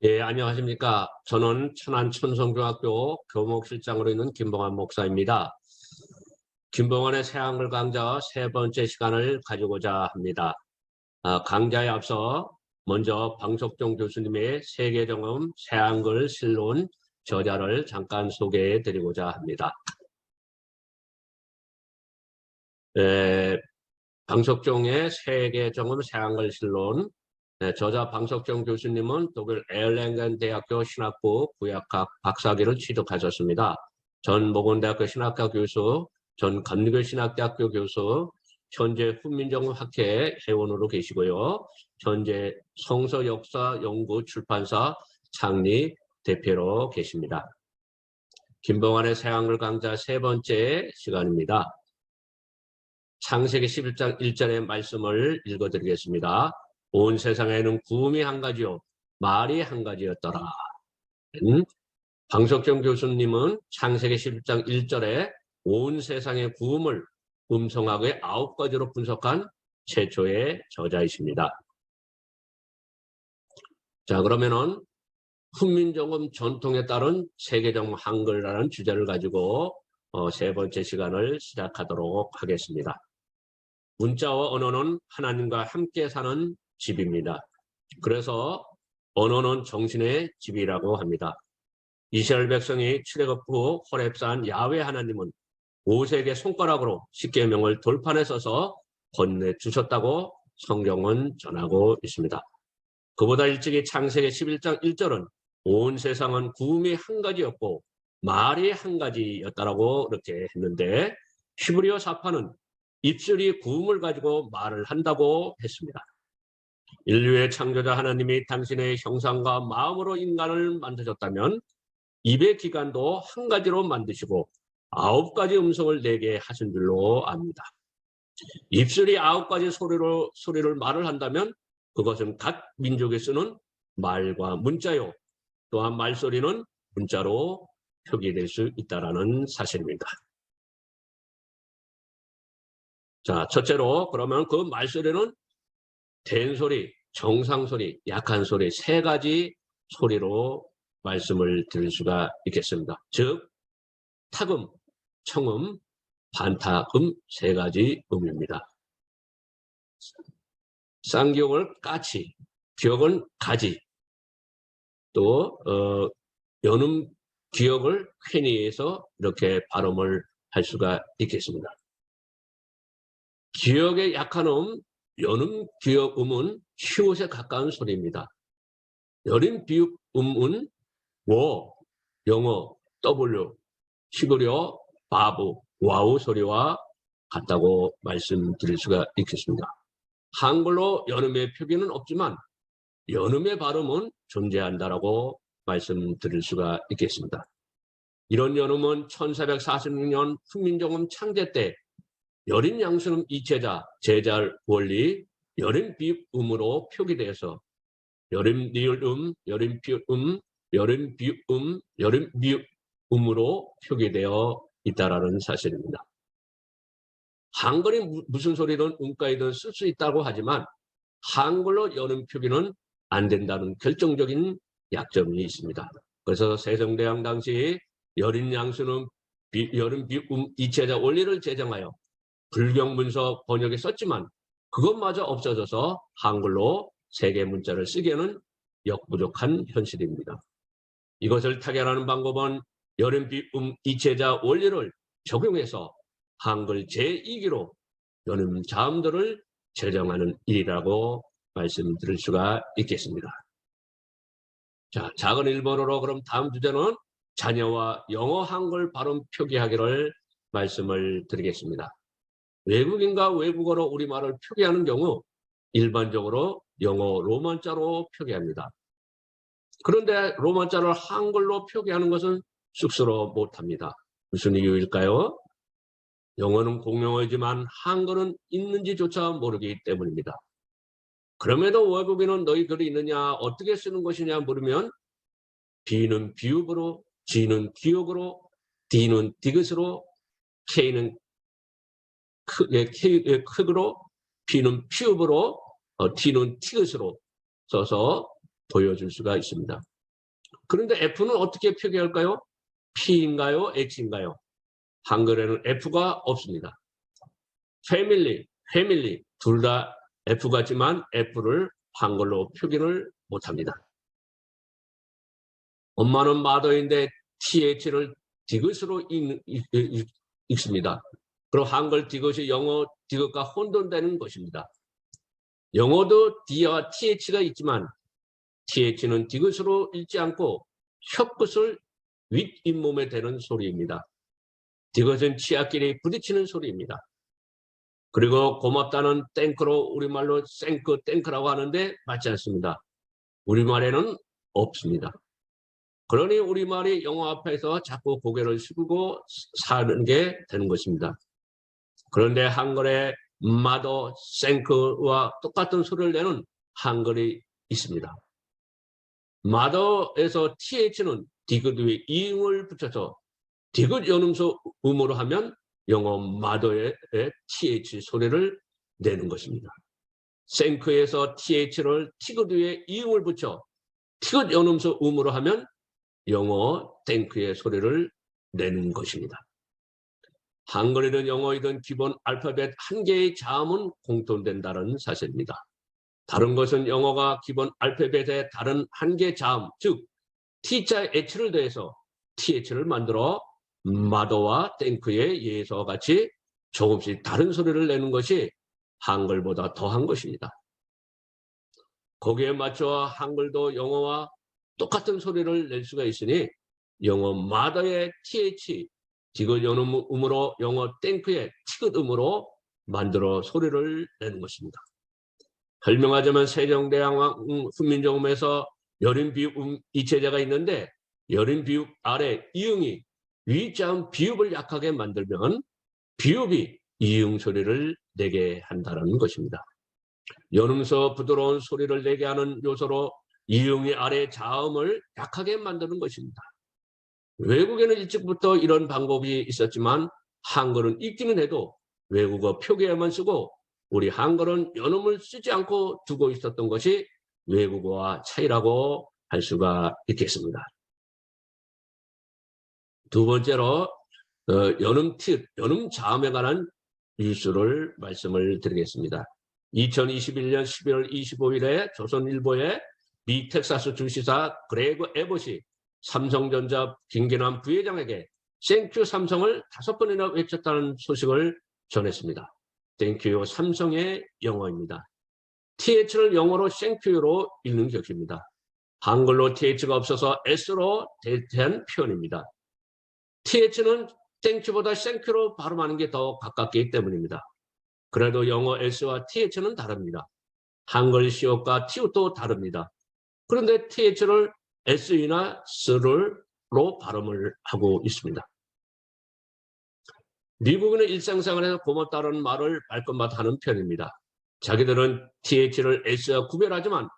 예, 안녕하십니까. 저는 천안 천성중학교 교목실장으로 있는 김봉환 목사입니다. 김봉환의 새한글 강좌 세 번째 시간을 가지고자 합니다. 강좌에 앞서 먼저 방석종 교수님의 세계정음 새한글 실론 저자를 잠깐 소개해 드리고자 합니다. 방석종의 세계정음 새한글 실론, 저자 방석종 교수님은 독일 에얼랭겐 대학교 신학부 구약학 박사학위를 취득하셨습니다. 전 모건대학교 신학과 교수, 전 감리교 신학대학교 교수, 현재 훈민정음학회 회원으로 계시고요. 현재 성서역사연구 출판사 창립 대표로 계십니다. 김봉환의 새한글 강좌 세 번째 시간입니다. 창세기 11장 1절의 말씀을 읽어드리겠습니다. 온 세상에는 구음이 한 가지요 말이 한 가지였더라. 방석정 교수님은 창세기 11장 1절에 온 세상의 구음을 음성학의 9가지로 분석한 최초의 저자이십니다. 자, 그러면은 훈민정음 전통에 따른 세계정음 한글이라는 주제를 가지고 세 번째 시간을 시작하도록 하겠습니다. 문자와 언어는 하나님과 함께 사는 집입니다. 그래서 언어는 정신의 집이라고 합니다. 이스라엘 백성이 출애굽 후 호렙산 야훼 하나님은 모세에게 손가락으로 십계명을 돌판에 써서 건네주셨다고 성경은 전하고 있습니다. 그보다 일찍이 창세기 11장 1절은 온 세상은 구음이 한 가지였고 말이 한 가지였다라고 이렇게 했는데, 히브리어 사파는 입술이 구음을 가지고 말을 한다고 했습니다. 인류의 창조자 하나님이 당신의 형상과 마음으로 인간을 만드셨다면 입의 기관도 한 가지로 만드시고 9가지 음성을 내게 하신 줄로 압니다. 입술이 9가지 소리를 말을 한다면 그것은 각 민족이 쓰는 말과 문자요, 또한 말소리는 문자로 표기될 수 있다는 사실입니다. 자, 첫째로 그러면 그 말소리는 된소리, 정상소리, 약한 소리 세 가지 소리로 말씀을 드릴 수가 있겠습니다. 즉 타금, 청음, 반타금 세 가지 음입니다. 쌍기역을 까치, 기역은 가지, 또 연음 기역을 쾌니에서 이렇게 발음을 할 수가 있겠습니다. 기역의 약한 연음 기역 음은 히읗에 가까운 소리입니다. 여림 비읍 음은 워, 영어, W, 히브리어, 바브, 와우 소리와 같다고 말씀드릴 수가 있겠습니다. 한글로 연음의 표기는 없지만 연음의 발음은 존재한다라고 말씀드릴 수가 있겠습니다. 이런 연음은 1446년 훈민정음 창제 때 여린 양수음 이체자, 제잘 원리, 여린 비읍음으로 표기되어서 여린 니을음, 여린 피읍음, 여린 비읍음, 여린 미읍음으로 표기되어 있다라는 사실입니다. 한글이 무슨 소리든 음가이든 쓸 수 있다고 하지만 한글로 여름 표기는 안 된다는 결정적인 약점이 있습니다. 그래서 세종대왕 당시 여린 양수는 여름 비읍음 이체자 원리를 제정하여 불경문서 번역에 썼지만 그것마저 없어져서 한글로 세계 문자를 쓰기에는 역부족한 현실입니다. 이것을 타결하는 방법은 여름 비읍음 이체자 원리를 적용해서 한글 제2기로 연음 자음들을 제정하는 일이라고 말씀드릴 수가 있겠습니다. 자, 작은 일본어로 그럼 다음 주제는 자녀와 영어 한글 발음 표기하기를 말씀을 드리겠습니다. 외국인과 외국어로 우리말을 표기하는 경우 일반적으로 영어 로만자로 표기합니다. 그런데 로만자를 한글로 표기하는 것은 쑥스러워 못합니다. 무슨 이유일까요? 영어는 공용어이지만 한글은 있는지조차 모르기 때문입니다. 그럼에도 외국인은 너희 글이 있느냐, 어떻게 쓰는 것이냐 물으면 B는 비읍으로, G는 기역으로, D는 디귿으로, K는 크으로, P는 피읍으로, T는 티귿으로 써서 보여줄 수가 있습니다. 그런데 F는 어떻게 표기할까요? P인가요? X인가요? 한글에는 F가 없습니다. 패밀리 둘 다 F 같지만 F를 한글로 표기를 못합니다. 엄마는 마더인데 TH를 디귿으로 읽습니다. 그럼 한글 디귿이 영어 디귿과 혼돈되는 것입니다. 영어도 D와 TH가 있지만 TH는 디귿으로 읽지 않고 혀끝을 윗잇몸에 대는 소리입니다. 디귿은 치아끼리 부딪히는 소리입니다. 그리고 고맙다는 땡크로 우리말로 생크, 땡크라고 하는데 맞지 않습니다. 우리말에는 없습니다. 그러니 우리말이 영어 앞에서 자꾸 고개를 숙이고 사는 게 되는 것입니다. 그런데 한글에 마더, 생크와 똑같은 소리를 내는 한글이 있습니다. 마더에서 TH는 디귿 위에 이응을 붙여서 디귿 연음소 음으로 하면 영어 마더의 TH 소리를 내는 것입니다. 생크에서 TH를 티귿 위에 이응을 붙여 티귿 연음소 음으로 하면 영어 땡크의 소리를 내는 것입니다. 한글이든 영어이든 기본 알파벳 한 개의 자음은 공통된다는 사실입니다. 다른 것은 영어가 기본 알파벳의 다른 한 개의 자음, 즉 T자에 H를 더해서 TH를 만들어 마더와 땡크의 예서와 같이 조금씩 다른 소리를 내는 것이 한글보다 더한 것입니다. 거기에 맞춰 한글도 영어와 똑같은 소리를 낼 수가 있으니 영어 마더의 TH, 디귿 연음으로 영어 땡크의 티귿 음으로 만들어 소리를 내는 것입니다. 설명하자면 세종대왕 훈민정음에서 여린 비읍 이체제가 있는데 여린 비읍 아래 이응이 위자음 비읍을 약하게 만들면 비읍이 이응 소리를 내게 한다는 것입니다. 연음서 부드러운 소리를 내게 하는 요소로 이응이 아래 자음을 약하게 만드는 것입니다. 외국에는 일찍부터 이런 방법이 있었지만 한글은 있기는 해도 외국어 표기에만 쓰고 우리 한글은 연음을 쓰지 않고 두고 있었던 것이 외국어와 차이라고 할 수가 있겠습니다. 두 번째로 연음 팁, 연음 자음에 관한 뉴스를 말씀을 드리겠습니다. 2021년 12월 25일에 조선일보에 미 텍사스 주지사 그레그 에봇이 삼성전자 김기남 부회장에게 땡큐 삼성을 5번이나 외쳤다는 소식을 전했습니다. 땡큐 삼성의 영어입니다. TH를 영어로 땡큐로 읽는 것입니다. 한글로 TH가 없어서 S로 대체한 표현입니다. TH는 땡큐보다 땡큐로 발음하는 게 더 가깝기 때문입니다. 그래도 영어 S와 TH는 다릅니다. 한글 시옷과 티옷도 다릅니다. 그런데 TH를 SE나 SR로 발음을 하고 있습니다. 미국인은 일상생활에서 고맙다는 말을 말끝마다 하는 편입니다. 자기들은 TH를 S와 구별하지만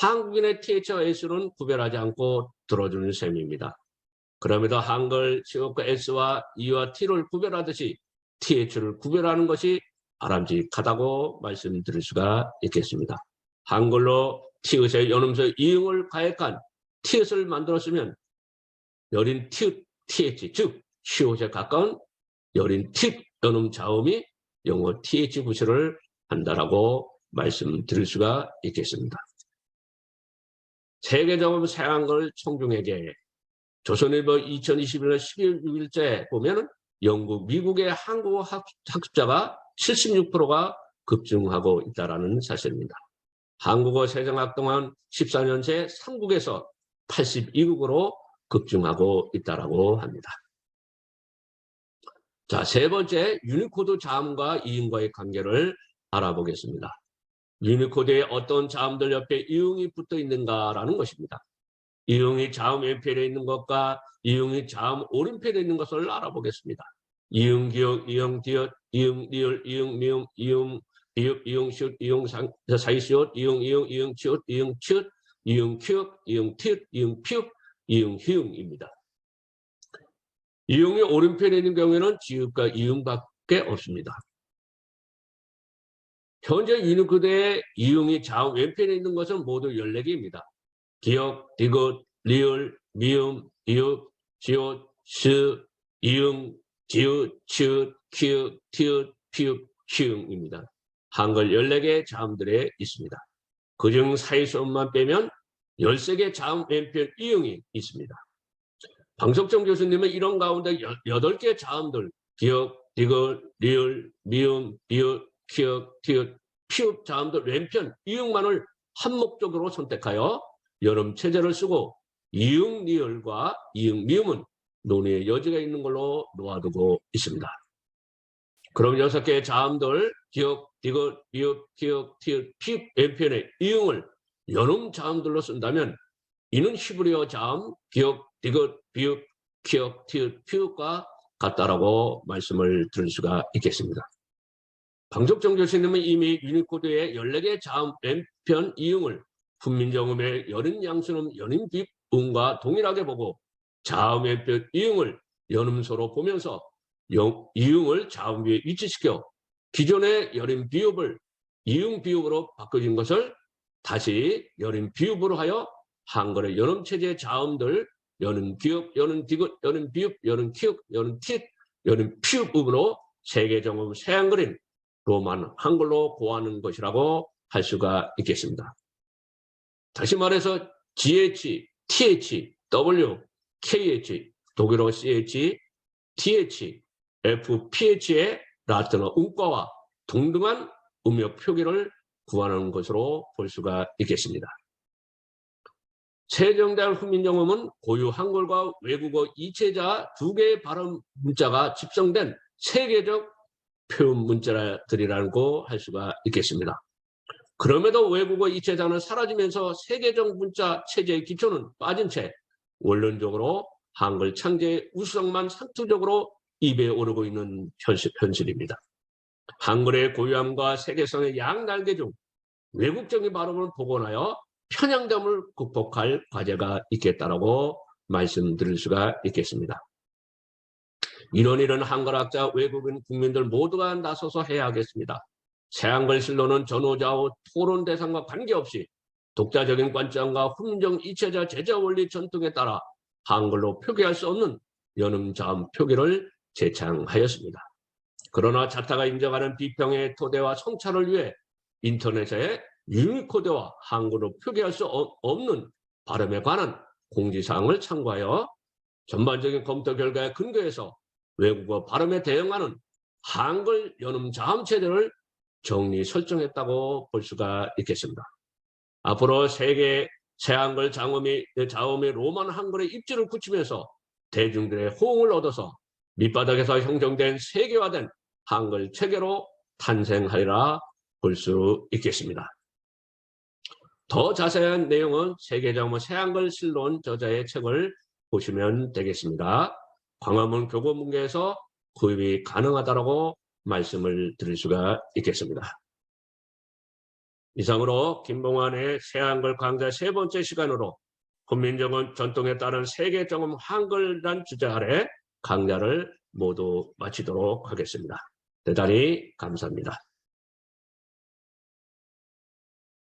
한국인의 TH와 S는 구별하지 않고 들어주는 셈입니다. 그럼에도 한글 시옷과 S와 E와 T를 구별하듯이 TH를 구별하는 것이 바람직하다고 말씀드릴 수가 있겠습니다. 한글로 티읕의 연음소 이응을 가액한 티읕을 만들었으면 여린 티읕, TH, 즉 시옷에 가까운 여린 틱 연음 자음이 영어 TH 구실을 한다라고 말씀드릴 수가 있겠습니다. 세계적으로 새한글 청중에게 조선일보 2021년 12월 6일째 보면 영국, 미국의 한국어 학습자가 76%가 급증하고 있다는 사실입니다. 한국어 세정학 동안 14년 새 3국에서 82국으로 급증하고 있다고 합니다. 자, 세 번째, 유니코드 자음과 이응과의 관계를 알아보겠습니다. 유니코드에 어떤 자음들 옆에 이응이 붙어 있는가라는 것입니다. 이응이 자음 왼편에 있는 것과 이응이 자음 오른편에 있는 것을 알아보겠습니다. 이응, 기역, 이응, 디귿, 이응, 리을, 이응, 미음, 이응, 비읍, 이응, 시옷, 이응, 사이시옷, 이응, 이응, 치옷, 이응, 치읓, 이응, 키읔, 이응, 티읕, 이응, 피읕, 이응, 히읗입니다. 이응이 오른편에 있는 경우에는 지읒과 이응밖에 없습니다. 현재 유니코드의 이응이 좌우 왼편에 있는 것은 모두 14개입니다. 기역, 디귿, 리을, 미음, 이읍, 지읒, 시, 이응, 지읒, 치읒, 키읔, 티읒, 피읒, 시응입니다. 한글 14개 자음들에 있습니다. 그중 사이소음만 빼면 13개 자음 왼편 이응이 있습니다. 방석정 교수님은 이런 가운데 8개 자음들 기역, 디귿, 리을, 미음, 비읍, 키읔, 티읕, 피읕 자음들 왼편 이응만을 한목적으로 선택하여 여름 체제를 쓰고 이응, 리을과 이응, 미음은 논의의 여지가 있는 걸로 놓아두고 있습니다. 그럼 6개의 자음들 기역, 디귿, 미읍, 키읔, 티읕, 피읕 왼편의 이응을 연음 자음들로 쓴다면 이는 히브리어 자음 기역, 디귿, 비읍, 키역, 티읕, 피읕과 같다라고 말씀을 드릴 수가 있겠습니다. 방석정 교수님은 이미 유니코드의 14개 자음 왼편 이응을 훈민정음의 연임 양수음 연임 비음과 동일하게 보고 자음 왼편 이응을 연음소로 보면서 이응을 자음 위에 위치시켜 기존의 연임 비읍을 이응 비읍으로 바꿔진 것을 다시 연임 비읍으로 하여 한글의 연음 체제 자음들 연음 기역, 연음 디귿, 연음 비읍, 연음 키읔, 연음 tit, 연음 피읍으로 세계 정음 새한글인 로만 한글로 고하는 것이라고 할 수가 있겠습니다. 다시 말해서 GH, TH, W, KH, 독일어 CH, TH, FPH의 라틴어 음과와 동등한 음역 표기를 구하는 것으로 볼 수가 있겠습니다. 세종대왕 훈민정음은 고유 한글과 외국어 이체자 2개의 발음 문자가 집성된 세계적 표현 문자들이라고 할 수가 있겠습니다. 그럼에도 외국어 이체자는 사라지면서 세계적 문자 체제의 기초는 빠진 채 원론적으로 한글 창제의 우수성만 상투적으로 입에 오르고 있는 현실입니다. 한글의 고유함과 세계성의 양날개 중 외국적인 발음을 복원하여 편향됨을 극복할 과제가 있겠다라고 말씀드릴 수가 있겠습니다. 이런 일은 한글학자, 외국인 국민들 모두가 나서서 해야 하겠습니다. 새한글 실론은 전후좌우 토론 대상과 관계없이 독자적인 관점과 훈민정 이체자 제자 원리 전통에 따라 한글로 표기할 수 없는 연음자음 표기를 제창하였습니다. 그러나 자타가 인정하는 비평의 토대와 성찰을 위해 인터넷에 유니코드와 한글로 표기할 수 없는 발음에 관한 공지사항을 참고하여 전반적인 검토 결과에 근거해서 외국어 발음에 대응하는 한글 연음 자음 체제를 정리 설정했다고 볼 수가 있겠습니다. 앞으로 세계 새한글 자음이 로만 한글의 입지를 굳히면서 대중들의 호응을 얻어서 밑바닥에서 형성된 세계화된 한글 체계로 탄생하리라 볼 수 있겠습니다. 더 자세한 내용은 세계자음 새한글 실론 저자의 책을 보시면 되겠습니다. 광화문 교보문고에서 구입이 가능하다고 말씀을 드릴 수가 있겠습니다. 이상으로 김봉환의 새한글 강좌 3번째 시간으로 훈민정음 전통에 따른 세계정음 한글이란 주제 아래 강좌를 모두 마치도록 하겠습니다. 대단히 감사합니다.